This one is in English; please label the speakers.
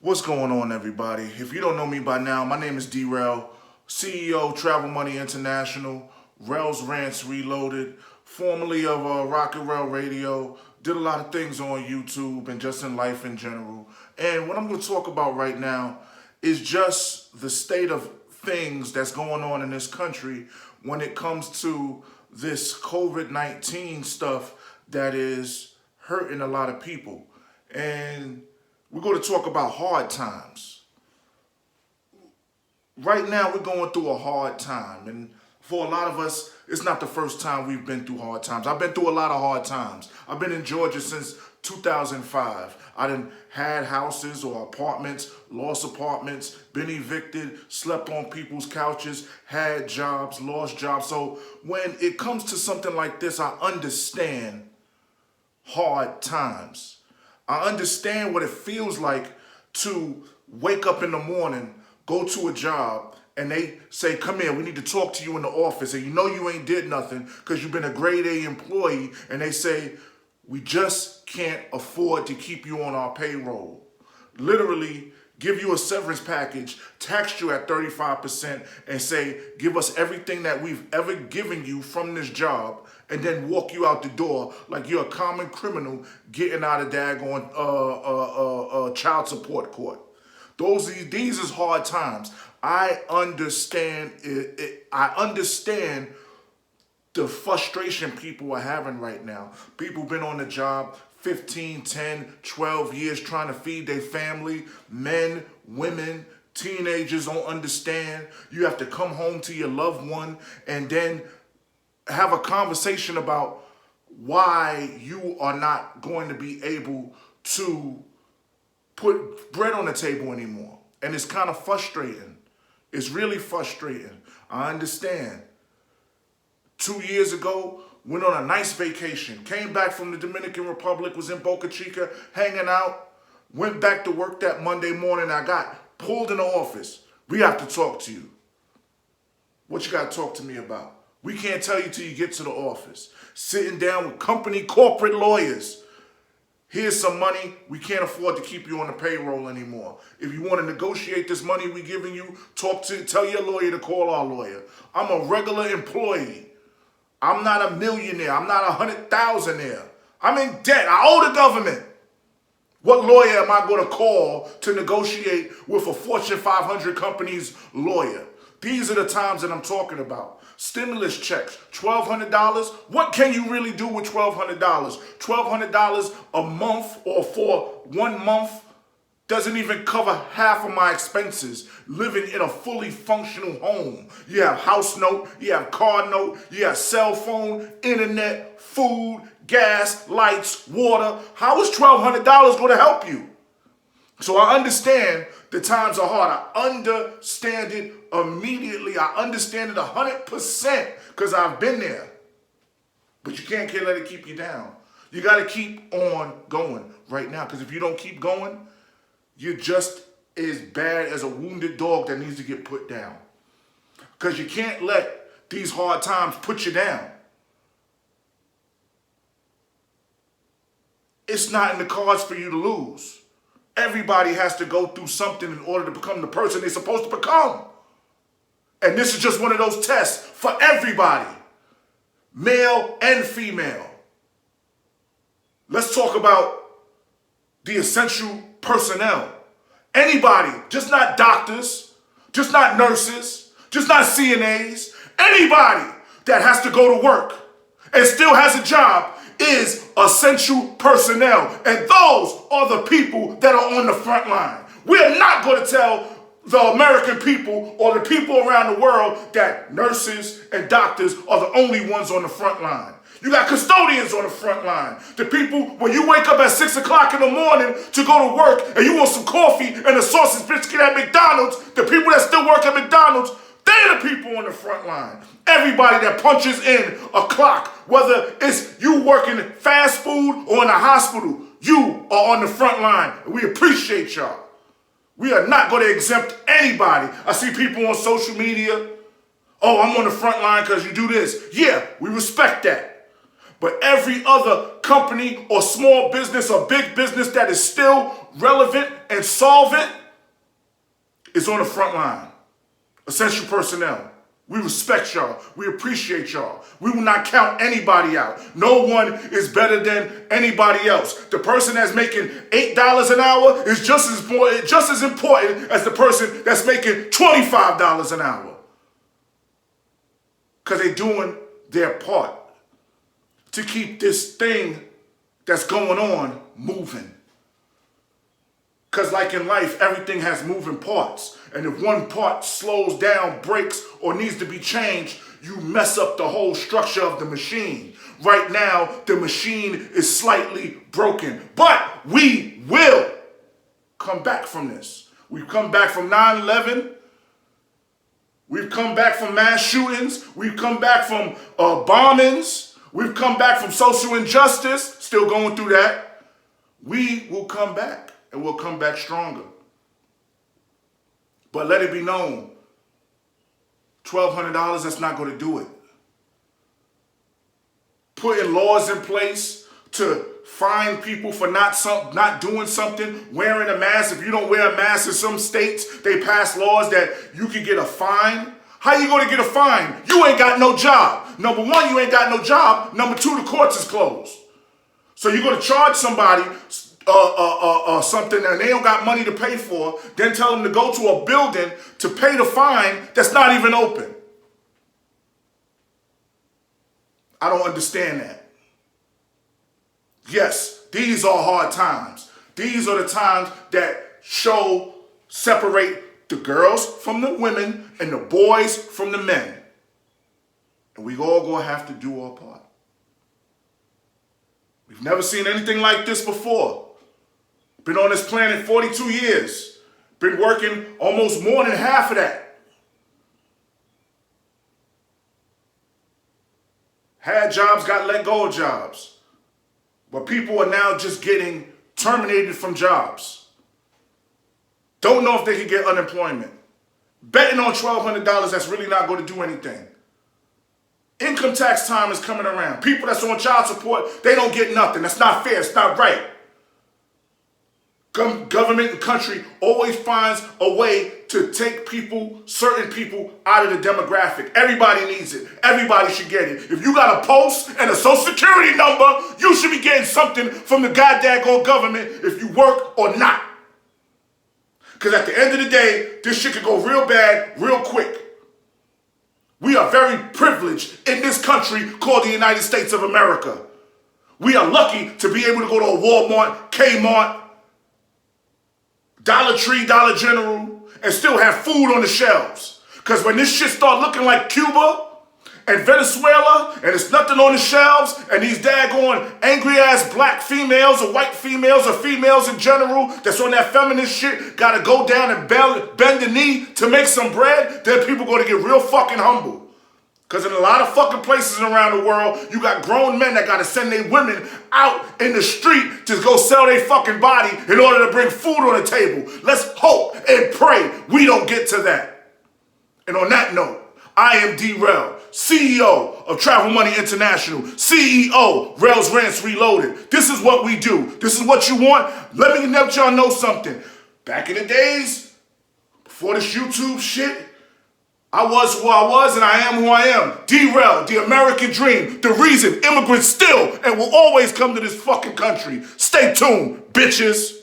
Speaker 1: What's going on, everybody? If you don't know me by now, my name is D-Rel, CEO Travel Money International, Rel's Rants Reloaded, formerly of Rocket Rel Radio, did a lot of things on YouTube and just in life in general. And what I'm going to talk about right now is just the state of things that's going on in this country when it comes to this COVID-19 stuff that is hurting a lot of people. And we're going to talk about hard times. Right now, we're going through a hard time. And for a lot of us, it's not the first time we've been through hard times. I've been through a lot of hard times. I've been in Georgia since 2005. I done had houses or apartments, lost apartments, been evicted, slept on people's couches, had jobs, lost jobs. So when it comes to something like this, I understand hard times. I understand what it feels like to wake up in the morning, go to a job, and they say, come here, we need to talk to you in the office. And you know you ain't did nothing because you've been a grade A employee. And they say, we just can't afford to keep you on our payroll. Literally give you a severance package, tax you at 35%, and say, give us everything that we've ever given you from this job, and then walk you out the door like you're a common criminal getting out of daggone child support court. These is hard times. I understand it. I understand the frustration people are having right now. People been on the job 15, 10, 12 years trying to feed their family. Men, women, teenagers don't understand. You have to come home to your loved one and then have a conversation about why you are not going to be able to put bread on the table anymore. And it's kind of frustrating. It's really frustrating. I understand. 2 years ago, went on a nice vacation, came back from the Dominican Republic, was in Boca Chica, hanging out, went back to work that Monday morning. I got pulled in the office. We have to talk to you. What you got to talk to me about? We can't tell you till you get to the office. Sitting down with company corporate lawyers. Here's some money. We can't afford to keep you on the payroll anymore. If you want to negotiate this money we're giving you, tell your lawyer to call our lawyer. I'm a regular employee. I'm not a millionaire. I'm not 100,000-aire. I'm in debt. I owe the government. What lawyer am I going to call to negotiate with a Fortune 500 company's lawyer? These are the times that I'm talking about. Stimulus checks, $1,200. What can you really do with $1,200? $1,200 a month or for 1 month doesn't even cover half of my expenses living in a fully functional home. You have house note, you have car note, you have cell phone, internet, food, gas, lights, water. How is $1,200 going to help you? So I understand the times are hard. I understand it immediately. I understand it 100% because I've been there. But you can't let it keep you down. You got to keep on going right now, because if you don't keep going, you're just as bad as a wounded dog that needs to get put down. Because you can't let these hard times put you down. It's not in the cards for you to lose. Everybody has to go through something in order to become the person they're supposed to become. And this is just one of those tests for everybody, male and female. Let's talk about the essential personnel. Anybody, just not doctors, just not nurses, just not CNAs. Anybody that has to go to work and still has a job is essential personnel. And those are the people that are on the front line. We are not going to tell the American people or the people around the world that nurses and doctors are the only ones on the front line. You got custodians on the front line. The people, when you wake up at 6 o'clock in the morning to go to work and you want some coffee and a sausage biscuit at McDonald's, the people that still work at McDonald's, they're the people on the front line. Everybody that punches in a clock, whether it's you working fast food or in a hospital, you are on the front line. And we appreciate y'all. We are not going to exempt anybody. I see people on social media, oh, I'm on the front line because you do this. Yeah, we respect that. But every other company or small business or big business that is still relevant and solvent is on the front line. Essential personnel. We respect y'all. We appreciate y'all. We will not count anybody out. No one is better than anybody else. The person that's making $8 an hour is just as important as the person that's making $25 an hour. Because they're doing their part to keep this thing that's going on moving. Because like in life, everything has moving parts. And if one part slows down, breaks, or needs to be changed, you mess up the whole structure of the machine. Right now, the machine is slightly broken. But we will come back from this. We've come back from 9/11. We've come back from mass shootings. We've come back from bombings. We've come back from social injustice. Still going through that. We will come back. And we'll come back stronger. But let it be known, $1,200, that's not going to do it. Putting laws in place to fine people for not doing something, wearing a mask. If you don't wear a mask in some states, they pass laws that you can get a fine. How you going to get a fine? You ain't got no job. Number one, you ain't got no job. Number two, the courts is closed. So you're going to charge somebody something and they don't got money to pay for, then tell them to go to a building to pay the fine that's not even open. I don't understand that. Yes, these are hard times. These are the times that separate the girls from the women and the boys from the men. And we all gonna have to do our part. We've never seen anything like this before. Been on this planet 42 years. Been working almost more than half of that. Had jobs, got let go of jobs. But people are now just getting terminated from jobs. Don't know if they can get unemployment. Betting on $1,200, that's really not going to do anything. Income tax time is coming around. People that's on child support, they don't get nothing. That's not fair. It's not right. Government and country always finds a way to take people, certain people, out of the demographic. Everybody needs it. Everybody should get it. If you got a post and a social security number, you should be getting something from the goddamn government if you work or not. Because at the end of the day, this shit could go real bad, real quick. We are very privileged in this country called the United States of America. We are lucky to be able to go to a Walmart, Kmart, Dollar Tree, Dollar General, and still have food on the shelves. Because when this shit start looking like Cuba and Venezuela, and it's nothing on the shelves, and these daggone angry-ass black females or white females or females in general that's on that feminist shit gotta go down and bend the knee to make some bread, then people gonna get real fucking humble. Because in a lot of fucking places around the world, you got grown men that got to send their women out in the street to go sell their fucking body in order to bring food on the table. Let's hope and pray we don't get to that. And on that note, I am D-Rel, CEO of Travel Money International, CEO, Rel's Rants Reloaded. This is what we do. This is what you want. Let me let y'all know something. Back in the days, before this YouTube shit, I was who I was and I am who I am. D-Rel, the American dream, the reason immigrants still and will always come to this fucking country. Stay tuned, bitches.